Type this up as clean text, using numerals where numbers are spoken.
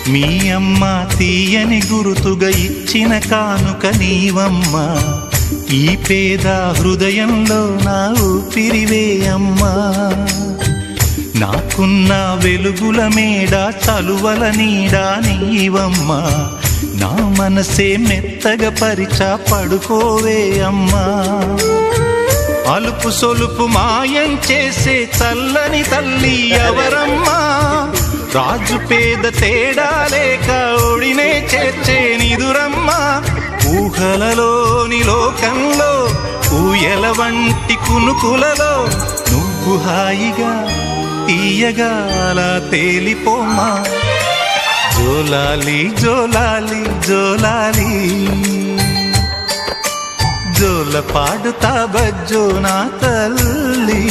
మీ అమ్మ తీయని గురుతుగా ఇచ్చిన కానుక నీవమ్మా, ఈ పేద హృదయంలో నా ఊపిరివే అమ్మా. నాకున్న వెలుగుల మేడ చలువల నీడా నీవమ్మా, నా మనసే మెత్తగా పరిచా పడుకోవే అమ్మా. అలుపు సొలుపు మాయం చేసే చల్లని తల్లి ఎవరమ్మా, రాజు పేద తేడా లేక ఒడినే చేర్చే నిదురమ్మా. ఊహలలోని లోకంలో ఊయల వంటి కునుకులలో నువ్వు హాయిగా తీయగా అలా తేలిపోమ్మా. జోలాలి జోలాలి జోలాలి, జోల పాడుతా బజ్జో నా తల్లి.